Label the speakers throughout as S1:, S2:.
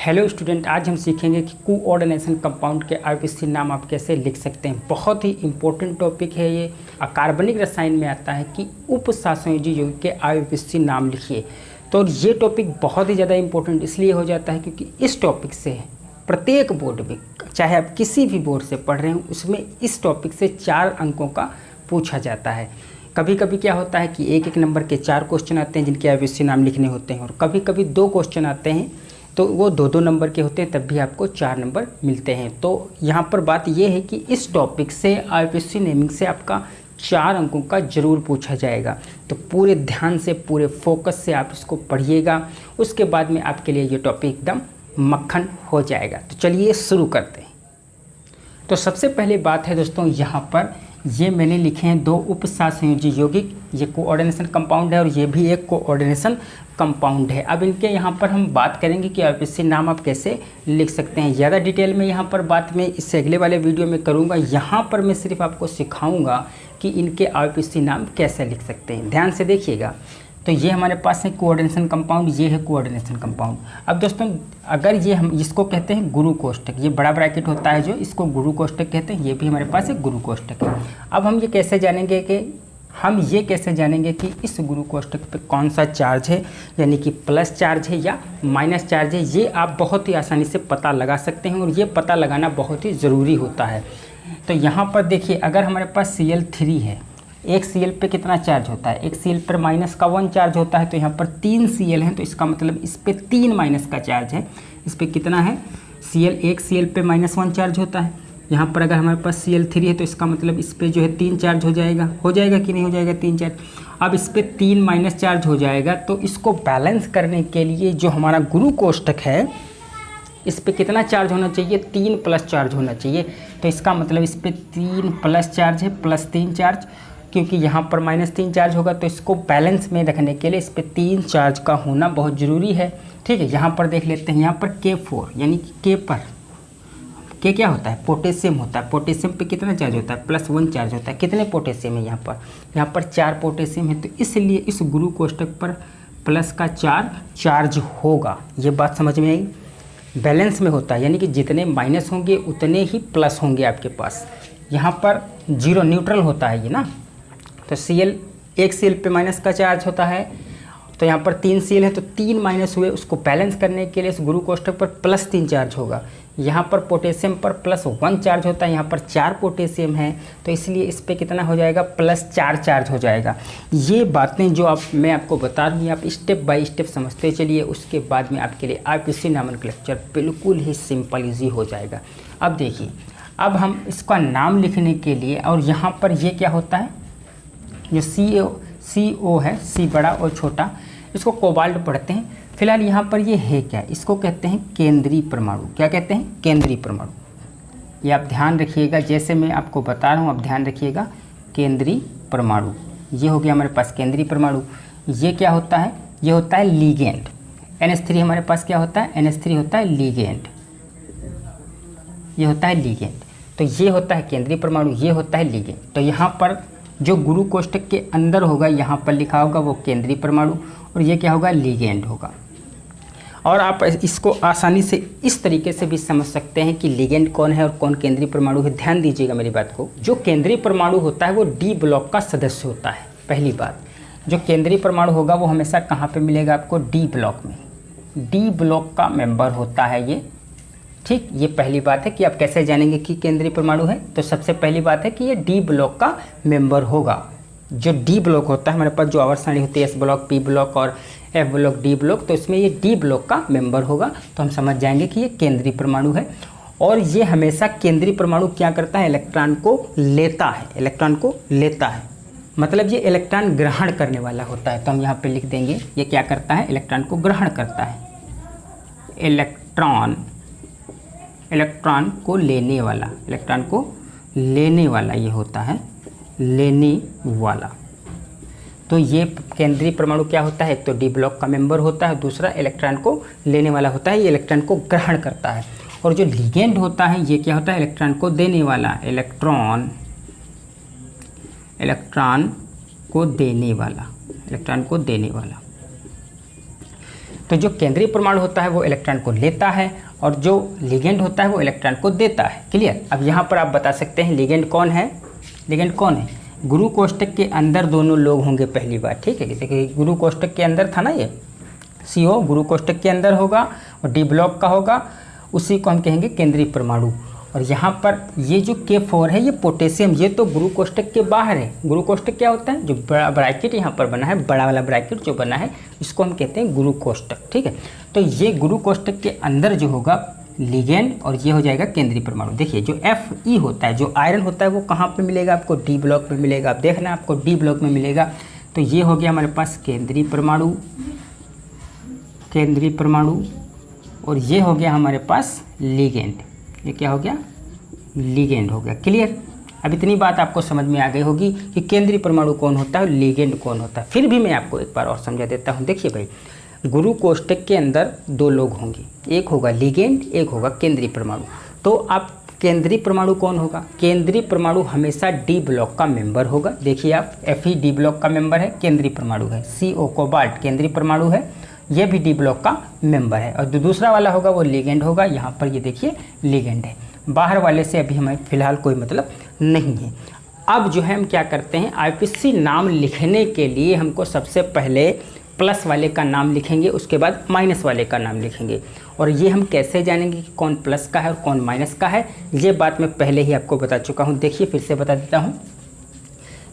S1: Hello student, आज हम सीखेंगे कि कोऑर्डिनेशन कंपाउंड के आईपीसी नाम आप कैसे लिख सकते हैं। बहुत ही इंपॉर्टेंट टॉपिक है ये। कार्बनिक रसायन में आता है कि उपशासनयोजी यौगिक के आईपीसी नाम लिखिए। तो ये टॉपिक बहुत ही ज़्यादा इंपॉर्टेंट इसलिए हो जाता है क्योंकि इस टॉपिक से प्रत्येक बोर्ड में, चाहे आप किसी भी बोर्ड से पढ़ रहे हो, उसमें इस टॉपिक से 4 अंकों का पूछा जाता है। कभी कभी क्या होता है कि एक नंबर के 4 क्वेश्चन आते हैं जिनके आईपीसी नाम लिखने होते हैं, और कभी कभी 2 क्वेश्चन आते हैं तो वो 2 नंबर के होते हैं, तब भी आपको 4 नंबर मिलते हैं। तो यहाँ पर बात ये है कि इस टॉपिक से आईपीसी नेमिंग से आपका 4 अंकों का ज़रूर पूछा जाएगा। तो पूरे ध्यान से, पूरे फोकस से आप इसको पढ़िएगा, उसके बाद में आपके लिए ये टॉपिक एकदम मक्खन हो जाएगा। तो चलिए शुरू करते हैं। तो सबसे पहले बात है दोस्तों, यहाँ पर ये मैंने लिखे हैं 2 उपसहसंयोजी यौगिक। ये कोऑर्डिनेशन कंपाउंड है और ये भी एक कोऑर्डिनेशन कंपाउंड है। अब इनके यहाँ पर हम बात करेंगे कि आईपीसी नाम आप कैसे लिख सकते हैं। ज़्यादा डिटेल में यहाँ पर बात मैं इससे अगले वाले वीडियो में करूँगा। यहाँ पर मैं सिर्फ आपको सिखाऊँगा कि इनके आईपीसी नाम कैसे लिख सकते हैं। ध्यान से देखिएगा। तो ये हमारे पास है कोऑर्डिनेशन कंपाउंड, ये है कोऑर्डिनेशन कंपाउंड। अब दोस्तों, अगर ये हम इसको कहते हैं गुरु कोष्ठक, ये बड़ा ब्रैकेट होता है जो, इसको गुरु कोष्ठक कहते हैं। ये भी हमारे पास एक गुरु कोष्ठक है। अब हम ये कैसे जानेंगे कि इस गुरु कोष्ठक पे कौन सा चार्ज है, यानी कि प्लस चार्ज है या माइनस चार्ज है। ये आप बहुत ही आसानी से पता लगा सकते हैं, और ये पता लगाना बहुत ही ज़रूरी होता है। तो यहाँ पर देखिए, अगर हमारे पास Cl3 है, एक Cl पे कितना चार्ज होता है, एक Cl पर माइनस का 1 चार्ज होता है। तो यहाँ पर 3 Cl हैं, तो इसका मतलब इस पे 3 माइनस का चार्ज है। इस पे कितना है Cl, एक Cl पे -1 चार्ज होता है। यहाँ पर अगर हमारे पास Cl3 है तो इसका मतलब इस पे जो है 3 चार्ज हो जाएगा कि नहीं हो जाएगा 3 चार्ज। अब इस पे 3 माइनस चार्ज हो जाएगा, तो इसको बैलेंस करने के लिए जो हमारा गुरु कोष्ठक है, इस पे कितना चार्ज होना चाहिए, 3 प्लस चार्ज होना चाहिए। तो इसका मतलब इस पे 3 प्लस चार्ज है, +3 चार्ज, क्योंकि यहाँ पर -3 चार्ज होगा। तो इसको बैलेंस में रखने के लिए इस पे 3 चार्ज का होना बहुत ज़रूरी है। ठीक है, यहाँ पर देख लेते हैं। यहाँ पर K4 यानी कि K पर K क्या होता है, पोटेशियम होता है। पोटेशियम पे कितना चार्ज होता है, +1 चार्ज होता है। कितने पोटेशियम है यहाँ पर 4 पोटेशियम है। तो इसलिए इस गुरु कोष्ठक पर प्लस का 4 चार्ज होगा। ये बात समझ में आई। बैलेंस में होता है, यानी कि जितने माइनस होंगे उतने ही प्लस होंगे आपके पास। यहाँ पर 0 न्यूट्रल होता है ये ना। तो Cl, एक Cl पे माइनस का चार्ज होता है, तो यहाँ पर 3 Cl है, तो 3 माइनस हुए। उसको बैलेंस करने के लिए इस गुरु कोष्ठक पर +3 चार्ज होगा। यहाँ पर पोटेशियम पर +1 चार्ज होता है, यहाँ पर 4 पोटेशियम है, तो इसलिए इस पे कितना हो जाएगा, +4 चार्ज हो जाएगा। ये बातें जो मैं आपको बता रही हूँ, आप स्टेप बाय स्टेप समझते चलिए। उसके बाद में आपके लिए आईपीसी नॉमेनक्लेचर बिल्कुल ही सिंपल ईजी हो जाएगा। अब देखिए, अब हम इसका नाम लिखने के लिए, और यहाँ पर ये क्या होता है, जो CO है, C बड़ा और छोटा, इसको कोबाल्ट पढ़ते हैं। फिलहाल यहाँ पर ये है क्या, इसको कहते हैं केंद्रीय परमाणु। क्या कहते हैं, केंद्रीय परमाणु। ये आप ध्यान रखिएगा, जैसे मैं आपको बता रहा हूँ आप ध्यान रखिएगा। केंद्रीय परमाणु, ये हो गया हमारे पास केंद्रीय परमाणु। ये क्या होता है, ये होता है लिगेंड। NH3 हमारे पास क्या होता है, NH3 होता है लिगेंड। ये होता है लिगेंड। तो ये होता है केंद्रीय परमाणु, ये होता है लिगेंड। तो यहाँ पर जो गुरु कोष्ठक के अंदर होगा, यहाँ पर लिखा होगा वो केंद्रीय परमाणु, और ये क्या होगा, लिगेंड होगा। और आप इसको आसानी से इस तरीके से भी समझ सकते हैं कि लिगेंड कौन है और कौन केंद्रीय परमाणु है। ध्यान दीजिएगा मेरी बात को। जो केंद्रीय परमाणु होता है वो D ब्लॉक का सदस्य होता है। पहली बात, जो केंद्रीय परमाणु होगा वो हमेशा कहाँ पे मिलेगा आपको, D ब्लॉक में। D ब्लॉक का मेंबर होता है ये। ठीक, ये पहली बात है कि आप कैसे जानेंगे कि केंद्रीय परमाणु है। तो सबसे पहली बात है कि ये D ब्लॉक का मेंबर होगा। जो D ब्लॉक होता है हमारे पास, जो आवर्त सारणी होती है, S ब्लॉक, P ब्लॉक और F ब्लॉक, D ब्लॉक, तो इसमें ये D ब्लॉक का मेंबर होगा। तो हम समझ जाएंगे कि ये केंद्रीय परमाणु है। और ये हमेशा केंद्रीय परमाणु क्या करता है, इलेक्ट्रॉन को लेता है। इलेक्ट्रॉन को लेता है, मतलब ये इलेक्ट्रॉन ग्रहण करने वाला होता है। तो हम यहाँ पे लिख देंगे, ये क्या करता है, इलेक्ट्रॉन को ग्रहण करता है। इलेक्ट्रॉन को लेने वाला, इलेक्ट्रॉन को लेने वाला ये होता है, लेने वाला। तो ये केंद्रीय परमाणु क्या होता है, एक तो D ब्लॉक का मेंबर होता है, दूसरा इलेक्ट्रॉन को लेने वाला होता है, ये इलेक्ट्रॉन को ग्रहण करता है। और जो लिगेंड होता है ये क्या होता है, इलेक्ट्रॉन को देने वाला। इलेक्ट्रॉन को देने वाला, इलेक्ट्रॉन को देने वाला। तो जो केंद्रीय परमाणु होता है वो इलेक्ट्रॉन को लेता है और जो लिगेंड होता है वो इलेक्ट्रॉन को देता है। क्लियर। अब यहाँ पर आप बता सकते हैं लिगेंड कौन है। लिगेंड कौन है? गुरु कोष्टक के अंदर दोनों लोग होंगे पहली बार। ठीक है, जैसे कि गुरु कोष्टक के अंदर था ना, ये CO गुरु कोष्टक के अंदर होगा और D ब्लॉक का होगा, उसी को हम कहेंगे केंद्रीय परमाणु। और यहाँ पर ये जो K4 है ये पोटेशियम, ये तो गुरु कोष्टक के बाहर है। गुरु कोष्टक क्या होता है? जो बड़ा ब्रैकेट यहाँ पर बना है, बड़ा वाला ब्रैकेट जो बना है, इसको हम कहते हैं गुरु कोष्टक। ठीक है, तो ये गुरु कोष्टक के अंदर जो होगा लिगेंड और ये हो जाएगा केंद्रीय परमाणु। देखिए जो Fe होता है, जो आयरन होता है, वो कहाँ पे मिलेगा आपको? D ब्लॉक में मिलेगा। आप देखना आपको D ब्लॉक में मिलेगा। तो ये हो गया हमारे पास केंद्रीय परमाणु, केंद्रीय परमाणु, और ये हो गया हमारे पास लिगेंड। ये क्या हो गया? लिगेंड हो गया। क्लियर। अब इतनी बात आपको समझ में आ गई होगी कि केंद्रीय परमाणु कौन होता है और लिगेंड कौन होता है। फिर भी मैं आपको एक बार और समझा देता हूँ। देखिए भाई, गुरु कोष्टक के अंदर दो लोग होंगे, एक होगा लिगेंड, एक होगा केंद्रीय परमाणु। तो आप केंद्रीय परमाणु कौन होगा? केंद्रीय परमाणु हमेशा D ब्लॉक का मेंबर होगा। देखिए आप, Fe D ब्लॉक का मेंबर है, केंद्रीय परमाणु है। CO कोबाल्ट केंद्रीय परमाणु है, ये भी D ब्लॉक का मेंबर है। और जो दूसरा वाला होगा वो लिगेंड होगा। यहाँ पर ये देखिए लिगेंड है। बाहर वाले से अभी हमें फिलहाल कोई मतलब नहीं है। अब जो है हम क्या करते हैं, IPC नाम लिखने के लिए हमको सबसे पहले प्लस वाले का नाम लिखेंगे, उसके बाद माइनस वाले का नाम लिखेंगे। और ये हम कैसे जानेंगे कि कौन प्लस का है और कौन माइनस का है? ये बात मैं पहले ही आपको बता चुका हूँ। देखिए फिर से बता देता हूँ।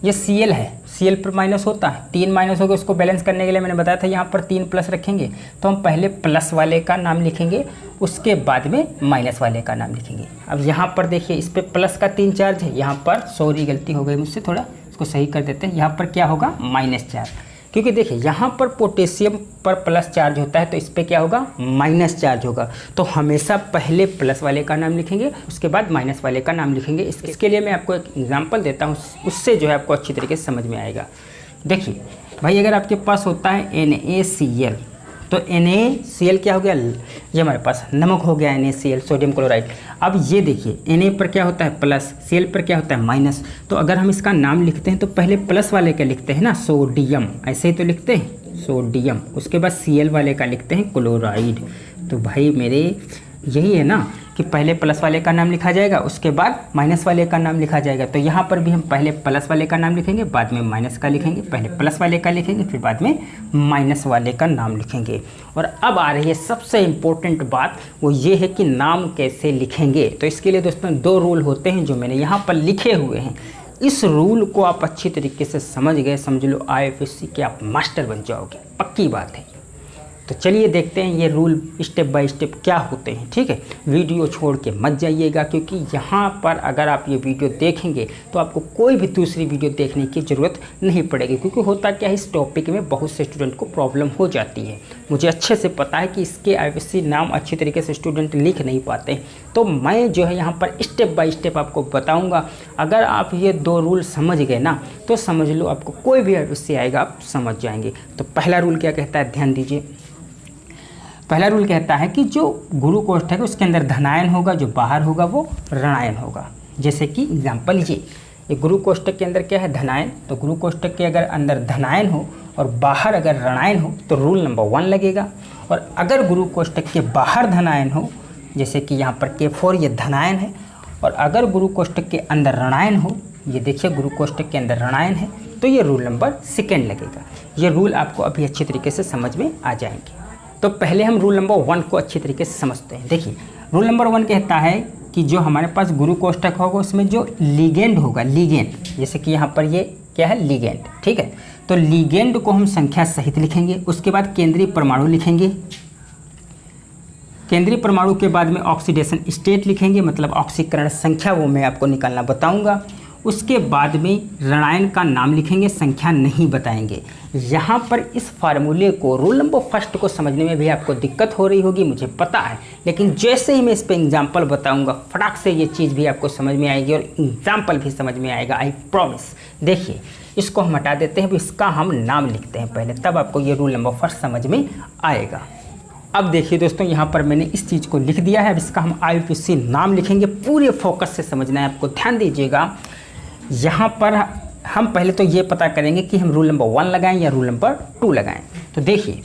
S1: ये Cl है, Cl पर माइनस होता है, 3 माइनस हो गए, उसको बैलेंस करने के लिए मैंने बताया था यहाँ पर 3 प्लस रखेंगे। तो हम पहले प्लस वाले का नाम लिखेंगे, उसके बाद में माइनस वाले का नाम लिखेंगे। अब यहाँ पर देखिए, इस पर प्लस का 3 चार्ज है, यहाँ पर सॉरी गलती हो गई मुझसे, थोड़ा इसको सही कर देते हैं। यहाँ पर क्या होगा? माइनस चार्ज, क्योंकि देखिए यहाँ पर पोटेशियम पर प्लस चार्ज होता है, तो इस पर क्या होगा? माइनस चार्ज होगा। तो हमेशा पहले प्लस वाले का नाम लिखेंगे, उसके बाद माइनस वाले का नाम लिखेंगे। इसके लिए मैं आपको एक एग्जांपल देता हूँ, उससे जो है आपको अच्छी तरीके से समझ में आएगा। देखिए भाई, अगर आपके पास होता है NaCl, तो NaCl क्या हो गया? ये हमारे पास नमक हो गया, NaCl सोडियम क्लोराइड। अब ये देखिए, Na पर क्या होता है? प्लस, Cl पर क्या होता है? माइनस। तो अगर हम इसका नाम लिखते हैं तो पहले प्लस वाले का लिखते हैं ना, सोडियम, ऐसे ही तो लिखते हैं सोडियम। उसके बाद Cl वाले का लिखते हैं क्लोराइड। तो भाई मेरे यही है ना कि पहले प्लस वाले का नाम लिखा जाएगा, उसके बाद माइनस वाले का नाम लिखा जाएगा। तो यहाँ पर भी हम पहले प्लस वाले का नाम लिखेंगे, बाद में माइनस का लिखेंगे, पहले प्लस वाले का लिखेंगे, फिर बाद में माइनस वाले का नाम लिखेंगे। और अब आ रही है सबसे इम्पोर्टेंट बात, वो ये है कि नाम कैसे लिखेंगे। तो इसके लिए दोस्तों 2 रूल होते हैं जो मैंने यहाँ पर लिखे हुए हैं। इस रूल को आप अच्छी तरीके से समझ गए, समझ लो IFSC के आप मास्टर बन जाओगे, पक्की बात है। तो चलिए देखते हैं ये रूल स्टेप बाय स्टेप क्या होते हैं। ठीक है, वीडियो छोड़ के मत जाइएगा, क्योंकि यहाँ पर अगर आप ये वीडियो देखेंगे तो आपको कोई भी दूसरी वीडियो देखने की ज़रूरत नहीं पड़ेगी। क्योंकि होता क्या है, इस टॉपिक में बहुत से स्टूडेंट को प्रॉब्लम हो जाती है। मुझे अच्छे से पता है कि इसके IPC नाम अच्छी तरीके से स्टूडेंट लिख नहीं पाते। तो मैं जो है यहाँ पर स्टेप बाय स्टेप आपको बताऊँगा। अगर आप ये 2 रूल समझ गए ना, तो समझ लो आपको कोई भी IPC आएगा आप समझ जाएंगे। तो पहला रूल क्या कहता है, ध्यान दीजिए। पहला रूल कहता है कि जो गुरु कोष्ठक है उसके अंदर धनायन होगा, जो बाहर होगा वो ऋणायन होगा। जैसे कि एग्जांपल ये गुरु कोष्ठक के अंदर क्या है? धनायन। तो गुरु कोष्ठक के अगर अंदर धनायन हो और बाहर अगर ऋणायन हो तो रूल नंबर 1 लगेगा। और अगर गुरु कोष्ठक के बाहर धनायन हो, जैसे कि यहाँ पर K4 ये धनायन है, और अगर गुरु कोष्ठक के अंदर ऋणायन हो, ये देखिए गुरु कोष्ठक के अंदर ऋणायन है, तो ये रूल नंबर 2 लगेगा। ये रूल आपको अभी अच्छी तरीके से समझ में आ जाएंगे। तो पहले हम रूल नंबर 1 को अच्छी तरीके से समझते हैं। देखिए रूल नंबर 1 कहता है कि जो हमारे पास गुरु कोष्ठक होगा उसमें जो लिगेंड होगा, लिगेंड, जैसे कि यहाँ पर ये क्या है? लिगेंड। ठीक है, तो लिगेंड को हम संख्या सहित लिखेंगे। उसके बाद केंद्रीय परमाणु लिखेंगे। केंद्रीय परमाणु के बाद में ऑक्सीडेशन स्टेट लिखेंगे, मतलब ऑक्सीकरण संख्या, वो मैं आपको निकालना बताऊंगा। उसके बाद में ऋणायन का नाम लिखेंगे, संख्या नहीं बताएंगे। यहाँ पर इस फार्मूले को, रूल नंबर 1 को समझने में भी आपको दिक्कत हो रही होगी, मुझे पता है। लेकिन जैसे ही मैं इस पर एग्जाम्पल बताऊंगा, फटाक से ये चीज़ भी आपको समझ में आएगी और एग्जाम्पल भी समझ में आएगा, आई प्रॉमिस। देखिए इसको हम हटा देते हैं, इसका हम नाम लिखते हैं पहले, तब आपको ये रूल नंबर 1 समझ में आएगा। अब देखिए दोस्तों, यहाँ पर मैंने इस चीज़ को लिख दिया है। अब इसका हम IPC नाम लिखेंगे। पूरे फोकस से समझना है आपको, ध्यान दीजिएगा। यहाँ पर हम पहले तो ये पता करेंगे कि हम रूल नंबर 1 लगाएं या रूल नंबर 2 लगाएं। तो देखिए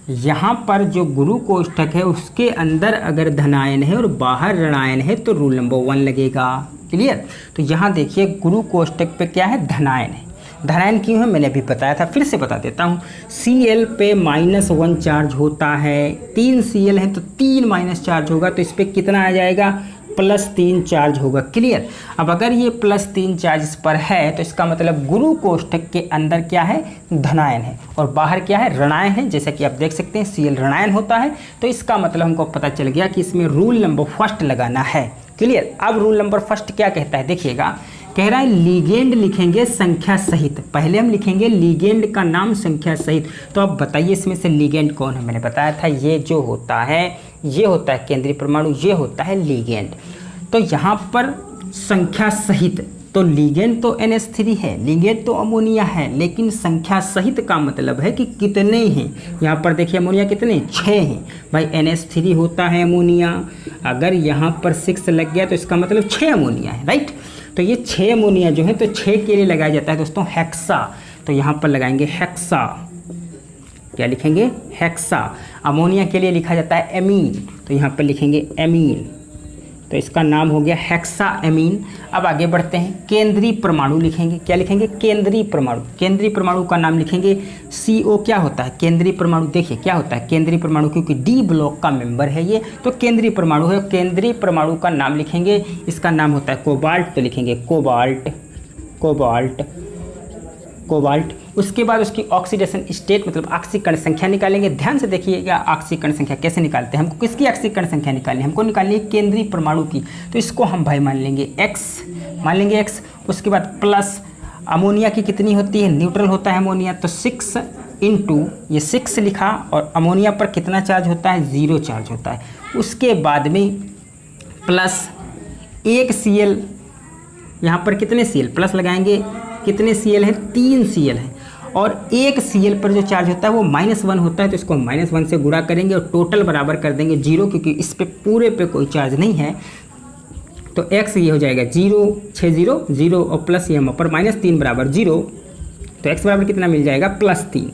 S1: यहाँ पर जो गुरु कोष्ठक है उसके अंदर अगर धनायन है और बाहर ऋणायन है तो रूल नंबर 1 लगेगा। क्लियर। तो यहाँ देखिए गुरु कोष्ठक पे क्या है, धनायन है। धनायन क्यों है मैंने अभी बताया था, फिर से बता देता हूँ। Cl पे -1 चार्ज होता है, 3 Cl है तो 3 माइनस चार्ज होगा, तो इस पर कितना आ जाएगा, +3 चार्ज होगा। क्लियर। अब अगर ये +3 चार्ज इस पर है तो इसका मतलब गुरु कोष्ठक के अंदर क्या है, धनायन है और बाहर क्या है, ऋणायन है। जैसा कि आप देख सकते हैं Cl ऋणायन होता है, तो इसका मतलब हमको पता चल गया कि इसमें रूल नंबर 1 लगाना है। क्लियर। अब रूल नंबर 1 क्या कहता है, देखिएगा, कह रहा है लीगेंड लिखेंगे संख्या सहित। पहले हम लिखेंगे लीगेंड का नाम संख्या सहित। तो अब बताइए इसमें से लीगेंड कौन है। मैंने बताया था ये जो होता है, ये होता है केंद्रीय परमाणु, ये होता है लीगेंड। तो यहाँ पर संख्या सहित, तो लीगेंड तो NH3 है, लीगेंड तो अमोनिया है, लेकिन संख्या सहित का मतलब है कि कितने हैं। यहाँ पर देखिए अमोनिया कितने, 6 हैं। भाई NH3 होता है अमोनिया, अगर यहाँ पर 6 लग गया तो इसका मतलब 6 अमोनिया है, राइट। तो ये 6 अमोनिया जो है तो 6 के लिए लगाया जाता है दोस्तों हेक्सा। तो यहाँ पर लगाएंगे हेक्सा, क्या लिखेंगे, हेक्सा। अमोनिया के लिए लिखा जाता है एमीन, तो यहाँ पर लिखेंगे एमीन, तो इसका नाम हो गया हेक्सा एमीन। अब आगे बढ़ते हैं, केंद्रीय परमाणु लिखेंगे, क्या लिखेंगे, केंद्रीय परमाणु। केंद्रीय परमाणु का नाम लिखेंगे CO। क्या होता है केंद्रीय परमाणु, देखिए क्या होता है केंद्रीय परमाणु, क्योंकि D ब्लॉक का मेंबर है ये, तो केंद्रीय परमाणु है। केंद्रीय परमाणु का नाम लिखेंगे, इसका नाम होता है कोबाल्ट, तो लिखेंगे कोबाल्ट, कोबाल्ट, कोबाल्ट। उसके बाद उसकी ऑक्सीडेशन स्टेट मतलब ऑक्सीकरण संख्या निकालेंगे। ध्यान से देखिएगा ऑक्सीकरण संख्या कैसे निकालते हैं। हमको किसकी ऑक्सीकरण संख्या निकालनी है, हमको निकालनी है केंद्रीय परमाणु की। तो इसको हम भाई मान लेंगे x, मान लेंगे x। उसके बाद प्लस अमोनिया की कितनी होती है, न्यूट्रल होता है अमोनिया, तो 6 इंटू ये 6 लिखा, और अमोनिया पर कितना चार्ज होता है, 0 चार्ज होता है। उसके बाद में प्लस 1 Cl, यहाँ पर कितने Cl प्लस लगाएंगे, कितने Cl है, 3 Cl है, और 1 Cl पर जो चार्ज होता है वो -1 होता है, तो इसको -1 से गुणा करेंगे और टोटल बराबर कर देंगे 0, क्योंकि इस पे पूरे पे कोई चार्ज नहीं है। तो x ये हो जाएगा 0, 6 0 0 और प्लस ये पर -3 बराबर 0, तो x बराबर कितना मिल जाएगा, +3।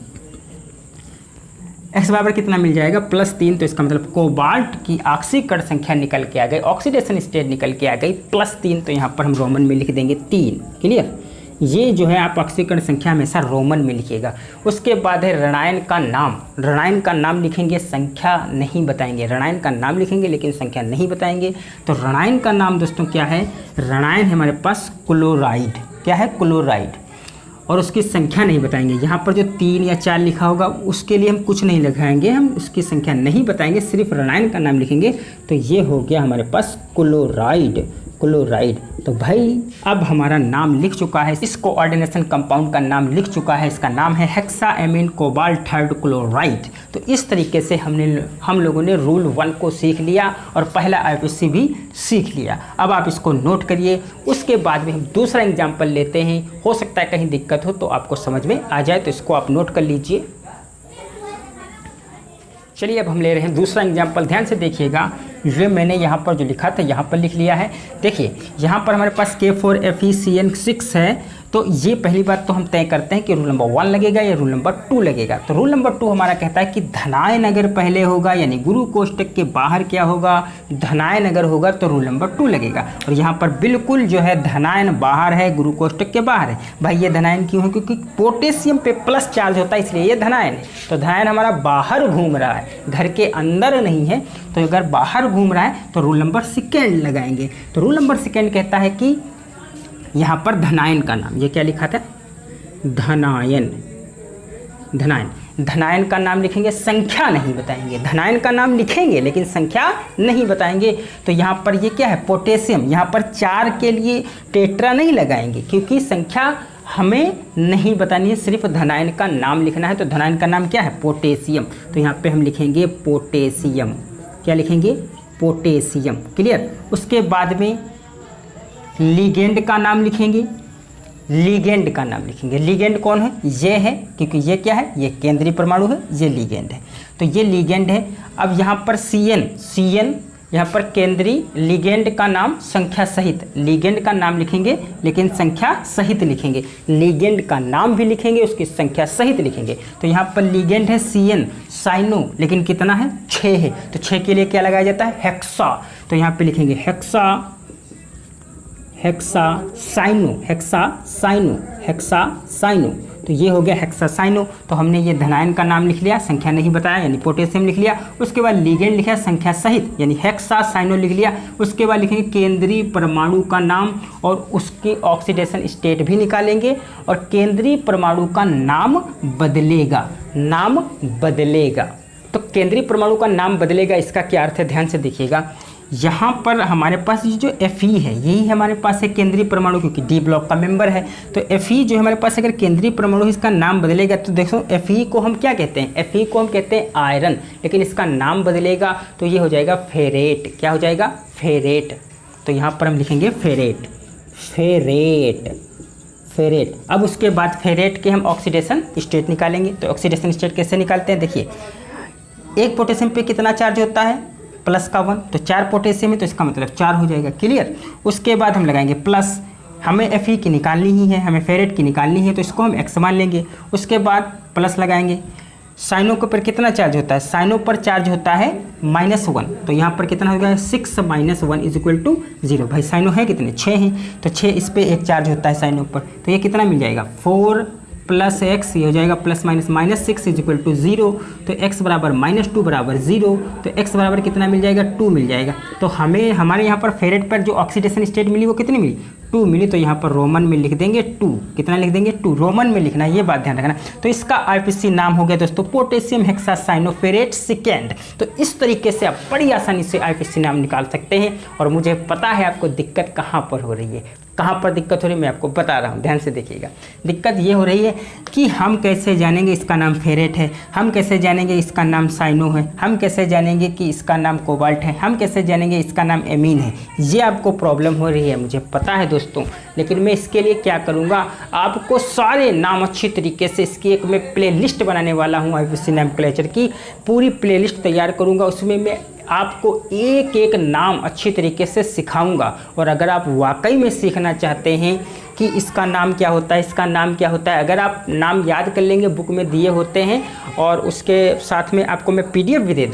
S1: x बराबर कितना मिल जाएगा, +3। तो इसका मतलब कोबाल्ट की ऑक्सीकरण संख्या निकल के आ गई, ऑक्सीडेशन स्टेट निकल के आ गई +3। तो यहाँ पर हम रोमन में लिख देंगे 3। क्लियर। ये जो है आप ऑक्सीकरण संख्या हमेशा रोमन में लिखिएगा। उसके बाद है ऋणायन का नाम। ऋणायन का नाम लिखेंगे, संख्या नहीं बताएंगे। ऋणायन का नाम लिखेंगे लेकिन संख्या नहीं बताएंगे। तो ऋणायन का नाम दोस्तों क्या है, ऋणायन है हमारे पास क्लोराइड। क्या है, क्लोराइड। और उसकी संख्या नहीं बताएंगे। यहाँ पर जो 3 या 4 लिखा होगा उसके लिए हम कुछ नहीं लगाएंगे, हम उसकी संख्या नहीं बताएंगे, सिर्फ ऋणायन का नाम लिखेंगे। तो ये हो गया हमारे पास क्लोराइड, क्लोराइड। तो भाई अब हमारा नाम लिख चुका है, इस कोऑर्डिनेशन कंपाउंड का नाम लिख चुका है, इसका नाम है हेक्साएमीन कोबाल्ट थर्ड क्लोराइड। तो इस तरीके से हम लोगों ने रूल 1 को सीख लिया और पहला IUPAC भी सीख लिया। अब आप इसको नोट करिए। उसके बाद में हम दूसरा एग्जाम्पल लेते हैं, हो सकता है कहीं दिक्कत हो तो आपको समझ में आ जाए, तो इसको आप नोट कर लीजिए। चलिए अब हम ले रहे हैं दूसरा एग्जाम्पल। ध्यान से देखिएगा, ये मैंने यहाँ पर जो लिखा था यहाँ पर लिख लिया है। देखिए यहाँ पर हमारे पास K4FeCN6 है। तो ये पहली बात तो हम तय करते हैं कि रूल नंबर 1 लगेगा या रूल नंबर 2 लगेगा। तो रूल नंबर 2 हमारा कहता है कि धनायन अगर पहले होगा यानी गुरु कोष्ठक के बाहर क्या होगा, धनायन अगर होगा तो रूल नंबर 2 लगेगा। और यहाँ पर बिल्कुल जो है धनायन बाहर है, गुरु कोष्ठक के बाहर है। भाई ये धनायन क्यों है, क्योंकि पोटेशियम पे प्लस चार्ज होता है इसलिए ये धनायन है। तो धनायन हमारा बाहर घूम रहा है, घर के अंदर नहीं है। तो अगर बाहर घूम रहा है तो रूल नंबर 2 लगाएंगे। तो रूल नंबर 2 कहता है कि यहाँ पर धनायन का नाम, ये क्या लिखा था, धनायन, धनायन, धनायन का नाम लिखेंगे, संख्या नहीं बताएंगे। धनायन का नाम लिखेंगे लेकिन संख्या नहीं बताएंगे। तो यहाँ पर ये क्या है, पोटेशियम। यहाँ पर 4 के लिए टेट्रा नहीं लगाएंगे क्योंकि संख्या हमें नहीं बतानी है, सिर्फ धनायन का नाम लिखना है। तो धनायन का नाम क्या है, पोटेशियम। तो यहाँ पे हम लिखेंगे पोटेशियम। क्या लिखेंगे, पोटेशियम। क्लियर। उसके बाद में लिगेंड का नाम लिखेंगे, लिगेंड का नाम लिखेंगे। लिगेंड कौन है, ये है, क्योंकि ये क्या है, ये केंद्रीय परमाणु है, ये लिगेंड है। तो ये लिगेंड है। अब यहाँ पर CN यहाँ पर केंद्रीय लिगेंड का नाम संख्या सहित, लिगेंड का नाम लिखेंगे लेकिन संख्या सहित लिखेंगे, लिगेंड का नाम भी लिखेंगे उसकी संख्या सहित लिखेंगे। तो यहाँ पर लिगेंड है CN साइनो, लेकिन कितना है 6 है, तो 6 के लिए क्या लगाया जाता है हेक्सा, तो यहाँ पे लिखेंगे हेक्सा साइनो, तो ये हो गया हेक्सासाइनो। तो हमने ये धनायन का नाम लिख लिया, संख्या नहीं बताया यानी पोटेशियम लिख लिया, उसके बाद लिगेंड लिखा संख्या सहित यानी हेक्सासाइनो लिख लिया, उसके बाद लिखेंगे केंद्रीय परमाणु का नाम और उसकी ऑक्सीडेशन स्टेट भी निकालेंगे, और केंद्रीय परमाणु का नाम बदलेगा, तो केंद्रीय परमाणु का नाम बदलेगा, इसका क्या अर्थ है ध्यान से देखिएगा। यहाँ पर हमारे पास ये जो Fe है यही हमारे पास है केंद्रीय परमाणु, क्योंकि डी ब्लॉक का मेंबर है। तो Fe जो हमारे पास अगर केंद्रीय परमाणु इसका नाम बदलेगा तो देखो Fe को हम क्या कहते हैं, Fe को हम कहते हैं आयरन, लेकिन इसका नाम बदलेगा तो ये हो जाएगा फेरेट। क्या हो जाएगा फेरेट। तो यहाँ पर हम लिखेंगे फेरेट। अब उसके बाद फेरेट के हम ऑक्सीडेशन स्टेट निकालेंगे। तो ऑक्सीडेशन स्टेट कैसे निकालते हैं, देखिए एक पोटेशियम पे कितना चार्ज होता है प्लस का 1, तो 4 पोटेशियम है तो इसका मतलब 4 हो जाएगा, क्लियर। उसके बाद हम लगाएंगे प्लस, हमें Fe की निकालनी ही है, हमें फेरेट की निकालनी है, तो इसको हम x मान लेंगे। उसके बाद प्लस लगाएंगे। साइनो के ऊपर कितना चार्ज होता है, साइनो पर चार्ज होता है -1, तो यहाँ पर कितना हो गया 6 - 1 = 0। भाई साइनो है कितने 6 हैं, तो 6 इस पर एक चार्ज होता है साइनो पर, तो ये कितना मिल जाएगा 4 + x, ये हो जाएगा +- -6 = 0, तो x बराबर -2 बराबर 0, तो x बराबर कितना मिल जाएगा 2 मिल जाएगा। तो हमें हमारे यहाँ पर फेरेट पर जो ऑक्सीडेशन स्टेट मिली वो कितनी मिली 2 मिली, तो यहाँ पर रोमन में लिख देंगे 2, कितना लिख देंगे 2, रोमन में लिखना है, ये बात ध्यान रखना। तो इसका IPC नाम हो गया दोस्तों पोटेशियम हेक्सासाइनोफेरेट सेकेंड। तो इस तरीके से आप बड़ी आसानी से IPC नाम निकाल सकते हैं, और मुझे पता है आपको दिक्कत कहाँ पर हो रही है, कहाँ पर दिक्कत हो रही है मैं आपको बता रहा हूँ, ध्यान से देखिएगा। दिक्कत ये हो रही है कि हम कैसे जानेंगे इसका नाम फेरेट है, हम कैसे जानेंगे इसका नाम साइनो है, हम कैसे जानेंगे कि इसका नाम कोबाल्ट है, हम कैसे जानेंगे इसका नाम एमीन है। ये आपको प्रॉब्लम हो रही है मुझे पता है दोस्तों, लेकिन मैं इसके लिए क्या करूँगा, आपको सारे नाम अच्छी तरीके से इसकी एक मैं प्ले लिस्ट बनाने वाला हूँ। IPC नोमेनक्लेचर की पूरी प्ले लिस्ट तैयार करूँगा, उसमें मैं आपको एक एक नाम अच्छी तरीके से सिखाऊंगा। और अगर आप वाकई में सीखना चाहते हैं कि इसका नाम क्या होता है, इसका नाम क्या होता है, अगर आप नाम याद कर लेंगे बुक में दिए होते हैं, और उसके साथ में आपको मैं PDF भी दे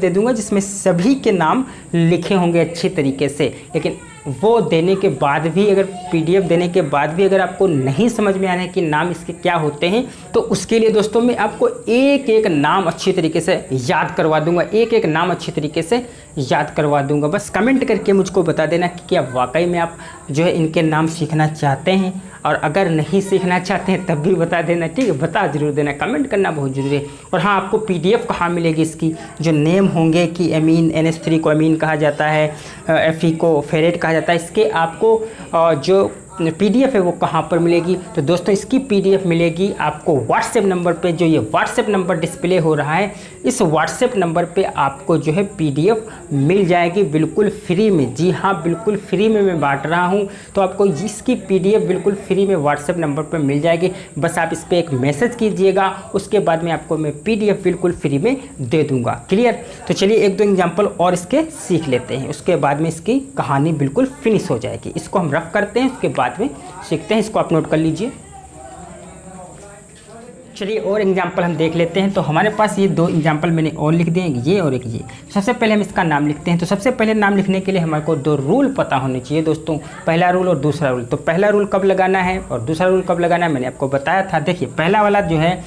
S1: दूंगा जिसमें सभी के नाम लिखे होंगे अच्छी तरीके से। लेकिन वो देने के बाद भी, अगर PDF देने के बाद भी अगर आपको नहीं समझ में आ रहा है कि नाम इसके क्या होते हैं, तो उसके लिए दोस्तों मैं आपको एक एक नाम अच्छी तरीके से याद करवा दूंगा, एक एक नाम अच्छी तरीके से याद करवा दूंगा। बस कमेंट करके मुझको बता देना कि क्या वाकई में आप जो है इनके नाम सीखना चाहते हैं, और अगर नहीं सीखना चाहते हैं तब भी बता देना, ठीक है, बता जरूर देना, कमेंट करना बहुत ज़रूरी है। और हाँ, आपको PDF कहाँ मिलेगी, इसकी जो नेम होंगे कि एमीन NH3 को एमीन कहा जाता है, Fe को फेरेट कहा जाता है, इसके आपको जो PDF है वो कहाँ पर मिलेगी। तो दोस्तों इसकी PDF मिलेगी आपको WhatsApp नंबर पे, जो ये WhatsApp नंबर डिस्प्ले हो रहा है, इस WhatsApp नंबर पे आपको जो है PDF मिल जाएगी बिल्कुल फ्री में। जी हाँ, बिल्कुल फ्री में मैं बांट रहा हूँ, तो आपको इसकी PDF बिल्कुल फ्री में WhatsApp नंबर पर मिल जाएगी। बस आप इस पर एक मैसेज कीजिएगा, उसके बाद में आपको मैं PDF बिल्कुल फ्री में दे दूँगा, क्लियर। तो चलिए एक दो एग्जाम्पल और इसके सीख लेते हैं, उसके बाद में इसकी कहानी बिल्कुल फिनिश हो जाएगी। इसको हम रफ करते हैं, उसके बाद में सीखते हैं, इसको आप नोट कर लीजिए। चलिए और एग्जाम्पल हम देख लेते हैं। तो हमारे पास ये 2 एग्जाम्पल मैंने और लिख दिए, ये और एक ये। सबसे पहले हम इसका नाम लिखते हैं। तो सबसे पहले नाम लिखने के लिए हमारे को 2 रूल पता होने चाहिए दोस्तों, पहला रूल और दूसरा रूल। तो पहला रूल कब लगाना है और दूसरा रूल कब लगाना है मैंने आपको बताया था। देखिए पहला वाला जो है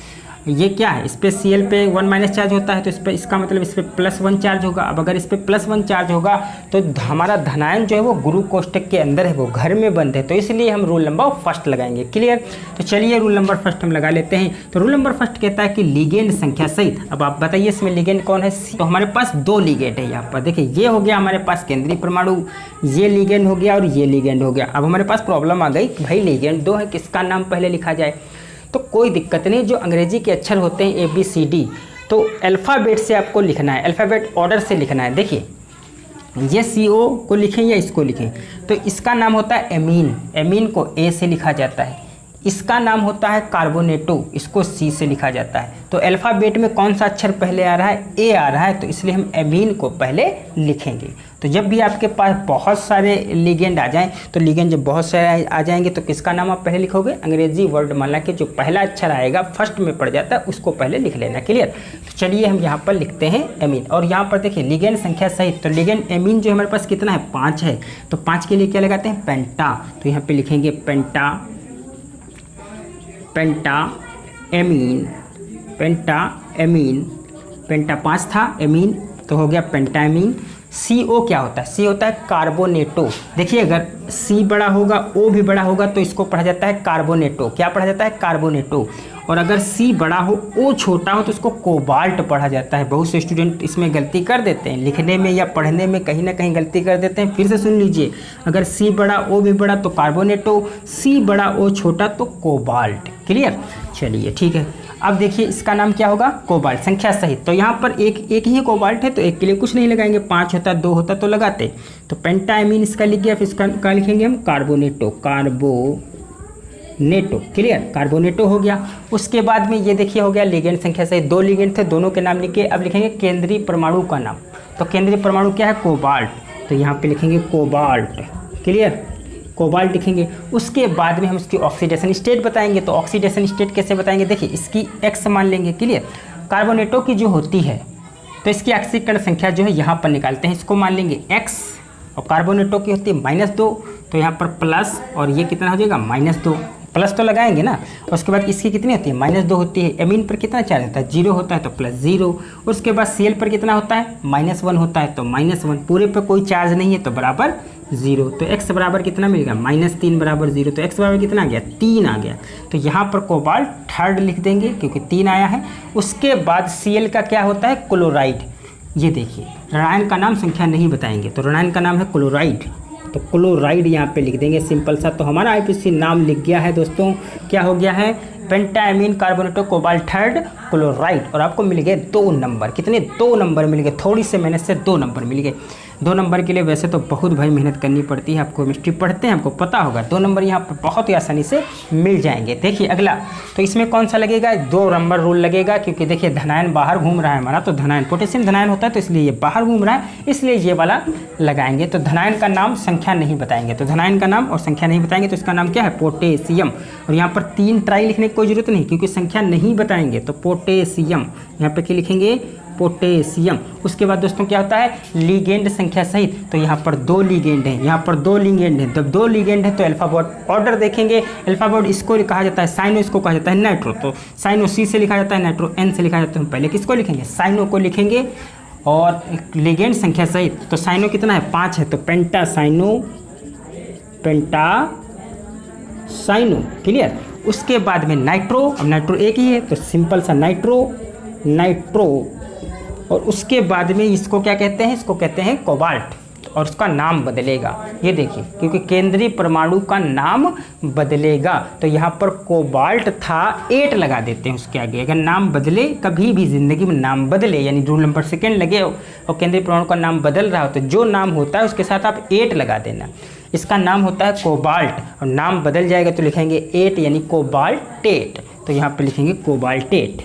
S1: ये क्या है, इस पर Cl पे 1- चार्ज होता है, तो इस पर इसका मतलब इस पर +1 चार्ज होगा। अब अगर इस पर +1 चार्ज होगा तो हमारा धनायन जो है वो गुरु कोष्ठक के अंदर है, वो घर में बंद है, तो इसलिए हम रूल नंबर फर्स्ट लगाएंगे, क्लियर। तो चलिए रूल नंबर फर्स्ट हम लगा लेते हैं। तो रूल नंबर फर्स्ट कहता है कि लिगेंड संख्या सहित। अब आप बताइए इसमें लिगेंड कौन है। तो हमारे पास 2 लिगेंड है यहाँ पर, देखिए ये हो गया हमारे पास केंद्रीय परमाणु, ये लिगेंड हो गया और ये लिगेंड हो गया। अब हमारे पास प्रॉब्लम आ गई कि भाई लिगेंड 2 है, किसका नाम पहले लिखा जाए। तो कोई दिक्कत नहीं, जो अंग्रेजी के अक्षर होते हैं ABCD, तो अल्फ़ाबेट से आपको लिखना है, अल्फ़ाबेट ऑर्डर से लिखना है। देखिए ये CO को लिखें या इसको लिखें, तो इसका नाम होता है एमीन। एमीन को A से लिखा जाता है, इसका नाम होता है कार्बोनेटो, इसको सी से लिखा जाता है। तो अल्फ़ाबेट में कौन सा अक्षर पहले आ रहा है, ए आ रहा है, तो इसलिए हम एमीन को पहले लिखेंगे। तो जब भी आपके पास बहुत सारे लिगेंड आ जाएं, तो लिगेंड जब बहुत सारे आ जाएंगे तो किसका नाम आप पहले लिखोगे, अंग्रेजी वर्ड माला के जो पहला अक्षर आएगा फर्स्ट में पड़ जाता है उसको पहले लिख लेना। क्लियर। तो चलिए हम यहाँ पर लिखते हैं एमीन। और यहाँ पर देखिए लिगेंड संख्या सहित, तो लिगेंड एमीन जो हमारे पास कितना है, 5 है। तो 5 के लिए क्या लगाते हैं, पेंटा। तो यहाँ पर लिखेंगे पेंटा, पेंटा एमीन, पेंटा एमीन, पेंटा 5 था, एमीन तो हो गया पेंटामीन। CO क्या होता है, C होता है कार्बोनेटो। देखिए अगर C बड़ा होगा, O भी बड़ा होगा तो इसको पढ़ा जाता है कार्बोनेटो। क्या पढ़ा जाता है, कार्बोनेटो। और अगर C बड़ा हो, O छोटा हो तो उसको कोबाल्ट पढ़ा जाता है। बहुत से स्टूडेंट इसमें गलती कर देते हैं, लिखने में या पढ़ने में कहीं ना कहीं गलती कर देते हैं। फिर से सुन लीजिए, अगर C बड़ा O भी बड़ा तो कार्बोनेटो, C बड़ा O छोटा तो कोबाल्ट। क्लियर। चलिए ठीक है। अब देखिए इसका नाम क्या होगा, कोबाल्ट संख्या सहित। तो यहाँ पर एक ही कोबाल्ट है तो एक के लिए कुछ नहीं लगाएंगे, 5 होता 2 होता तो लगाते। तो पेंटामीन इसका लिख गया, फिर इसका क्या लिखेंगे हम, कार्बोनेटो, कार्बोनेटो। क्लियर, कार्बोनेटो हो गया। उसके बाद में ये देखिए हो गया लिगेंड संख्या सहित। 2 लिगेंड थे, दोनों के नाम लिखे। अब लिखेंगे केंद्रीय परमाणु का नाम। तो केंद्रीय परमाणु क्या है, कोबाल्ट। तो यहाँ पे लिखेंगे कोबाल्ट। क्लियर, कोबाल्ट लिखेंगे। उसके बाद में हम इसकी ऑक्सीडेशन स्टेट बताएंगे। तो ऑक्सीडेशन स्टेट कैसे बताएंगे, देखिए इसकी x मान लेंगे। क्लियर, कार्बोनेटो की जो होती है तो इसकी ऑक्सीकरण संख्या जो है यहाँ पर निकालते हैं, इसको मान लेंगे x। और कार्बोनेटो की होती है -2, तो यहाँ पर प्लस, और ये कितना हो जाएगा -2, प्लस तो लगाएंगे ना। उसके बाद इसकी कितनी होती है, -2 होती है। एमीन पर कितना चार्ज होता है, 0 होता है तो +0। उसके बाद Cl पर कितना होता है, -1 होता है तो -1। पूरे पर कोई चार्ज नहीं है तो बराबर 0। तो x बराबर कितना मिलेगा, -3 बराबर 0। तो x बराबर कितना आ गया, 3 आ गया। तो यहाँ पर कोबाल्ट थर्ड लिख देंगे क्योंकि 3 आया है। उसके बाद Cl का क्या होता है, क्लोराइड। ये देखिए रसायन का नाम संख्या नहीं बताएंगे, तो रसायन का नाम है क्लोराइड। तो क्लोराइड यहाँ पे लिख देंगे सिंपल सा। तो हमारा IPC नाम लिख गया है दोस्तों, क्या हो गया है, पेंटामीन कार्बोनेटो कोबाल्ट थर्ड क्लोराइड। और आपको मिल गए 2 नंबर। कितने, 2 नंबर मिल गए। थोड़ी से मेहनत से 2 नंबर मिल गए। 2 नंबर के लिए वैसे तो बहुत भाई मेहनत करनी पड़ती है, आपको केमिस्ट्री पढ़ते हैं आपको पता होगा। 2 नंबर यहाँ पर बहुत ही आसानी से मिल जाएंगे। देखिए अगला, तो इसमें कौन सा लगेगा, 2 नंबर रूल लगेगा। क्योंकि देखिए धनायन बाहर घूम रहा है हमारा, तो धनायन पोटेशियम धनायन होता है तो इसलिए ये बाहर घूम रहा है, इसलिए ये वाला लगाएंगे। तो धनायन का नाम संख्या नहीं बताएंगे। तो धनायन का नाम और संख्या नहीं बताएंगे तो इसका नाम क्या है, पोटेशियम। और यहाँ पर 3 ट्राई लिखने की कोई जरूरत नहीं क्योंकि संख्या नहीं बताएंगे। तो पोटेशियम यहाँ पे क्या लिखेंगे, पोटेशियम। उसके बाद दोस्तों क्या होता है, लिगेंड संख्या सहित। तो यहाँ पर 2 लिगेंड हैं, यहाँ पर 2 लिगेंड हैं। जब 2 लिगेंड है तो अल्फाबेट ऑर्डर देखेंगे। अल्फाबेट इसको कहा जाता है साइनो, इसको कहा जाता है नाइट्रो। तो साइनो C से लिखा जाता है, नाइट्रो N से लिखा जाता है। हम पहले किसको लिखेंगे, साइनो को लिखेंगे। और लिगेंड संख्या सहित, तो साइनो कितना है, 5 है। तो पेंटा साइनो, पेंटा साइनो। क्लियर। उसके बाद में नाइट्रो, अब नाइट्रो एक ही है तो सिंपल सा नाइट्रो, नाइट्रो। और उसके बाद में इसको क्या कहते हैं, इसको कहते हैं कोबाल्ट। और उसका नाम बदलेगा, ये देखिए क्योंकि केंद्रीय परमाणु का नाम बदलेगा। तो यहाँ पर कोबाल्ट था, 8 लगा देते हैं उसके आगे। अगर नाम बदले, कभी भी जिंदगी में नाम बदले, यानी रूल नंबर 2 लगे हो और केंद्रीय परमाणु का नाम बदल रहा हो तो जो नाम होता है उसके साथ आप 8 लगा देना। इसका नाम होता है कोबाल्ट। और नाम बदल जाएगा तो लिखेंगे 8 यानी कोबाल्टेट। तो यहाँ पर लिखेंगे कोबाल्टेट,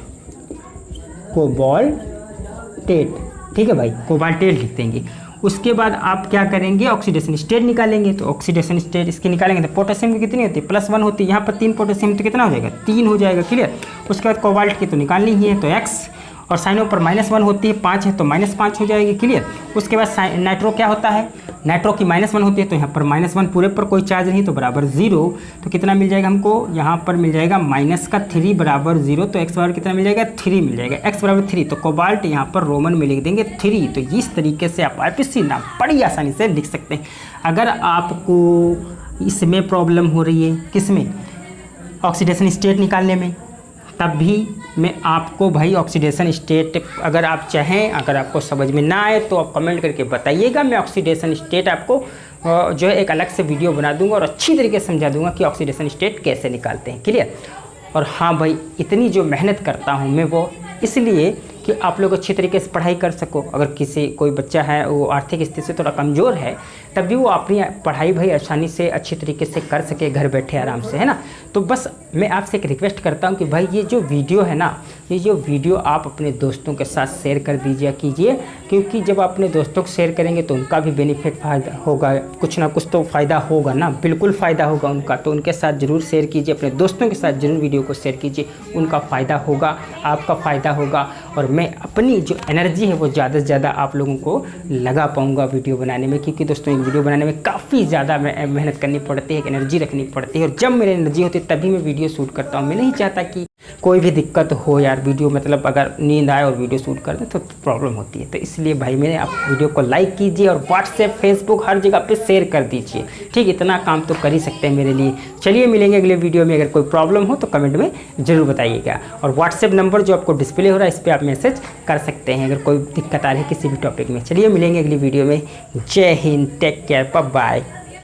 S1: कोबाल्टेट। ठीक है भाई, कोबाल्टेट लिख देंगे। उसके बाद आप क्या करेंगे, ऑक्सीडेशन स्टेट निकालेंगे। तो ऑक्सीडेशन स्टेट इसकी निकालेंगे तो पोटेशियम की कितनी होती है, +1 होती है। यहाँ पर 3 पोटेशियम तो कितना हो जाएगा, 3 हो जाएगा। क्लियर। उसके बाद कोबाल्ट की तो निकालनी ही है तो x। और साइनो पर -1 होती है, 5 है तो -5 हो जाएगी। क्लियर। उसके बाद नाइट्रो क्या होता है, नाइट्रो की -1 होती है तो यहाँ पर -1, पूरे पर कोई चार्ज नहीं तो बराबर 0। तो कितना मिल जाएगा हमको, यहाँ पर मिल जाएगा -3 बराबर 0। तो x बराबर कितना मिल जाएगा, 3 मिल जाएगा। x बराबर 3, तो कोबाल्ट यहाँ पर रोमन में लिख देंगे 3। तो इस तरीके से आप IPC नाम बड़ी आसानी से लिख सकते हैं। अगर आपको इसमें प्रॉब्लम हो रही है, किसमें, ऑक्सीडेशन स्टेट निकालने में, तब भी मैं आपको भाई ऑक्सीडेशन स्टेट, अगर आप चाहें, अगर आपको समझ में ना आए तो आप कमेंट करके बताइएगा। मैं ऑक्सीडेशन स्टेट आपको जो है एक अलग से वीडियो बना दूंगा और अच्छी तरीके से समझा दूंगा कि ऑक्सीडेशन स्टेट कैसे निकालते हैं। क्लियर। और हाँ भाई, इतनी जो मेहनत करता हूँ मैं वो इसलिए कि आप लोग अच्छी तरीके से पढ़ाई कर सको। अगर कोई बच्चा है वो आर्थिक स्थिति से थोड़ा कमज़ोर है, तब भी वो अपनी पढ़ाई भाई आसानी से अच्छी तरीके से कर सके घर बैठे आराम से, है ना। तो बस मैं आपसे एक रिक्वेस्ट करता हूँ कि भाई ये जो वीडियो है ना, ये जो वीडियो आप अपने दोस्तों के साथ शेयर कर दीजिए कीजिए, क्योंकि जब आप अपने दोस्तों को शेयर करेंगे तो उनका भी बेनिफिट फ़ायदा होगा, कुछ ना कुछ तो फ़ायदा होगा ना, बिल्कुल फ़ायदा होगा उनका। तो उनके साथ ज़रूर शेयर कीजिए, अपने दोस्तों के साथ ज़रूर वीडियो को शेयर कीजिए, उनका फ़ायदा होगा, आपका फ़ायदा होगा, और मैं अपनी जो एनर्जी है वो ज़्यादा से ज़्यादा आप लोगों को लगा पाऊँगा वीडियो बनाने में। क्योंकि दोस्तों एक वीडियो बनाने में काफ़ी ज़्यादा मेहनत करनी पड़ती है, एक एनर्जी रखनी पड़ती है, और जब मेरी एनर्जी होती है तभी मैं वीडियो शूट करता हूँ। मैं नहीं चाहता कि कोई भी दिक्कत हो यार, वीडियो मतलब अगर नींद आए और वीडियो शूट कर दे तो प्रॉब्लम होती है। तो इसलिए भाई मैंने आप वीडियो को लाइक कीजिए और व्हाट्सएप, फेसबुक हर जगह पे शेयर कर दीजिए, ठीक। इतना काम तो कर ही सकते हैं मेरे लिए। चलिए मिलेंगे अगले वीडियो में। अगर कोई प्रॉब्लम हो तो कमेंट में ज़रूर बताइएगा, और व्हाट्सएप नंबर जो आपको डिस्प्ले हो रहा है इस पर आप मैसेज कर सकते हैं अगर कोई दिक्कत आ रही है किसी भी टॉपिक में। चलिए मिलेंगे अगली वीडियो में। जय हिंद, टेक केयर, बाय बाय।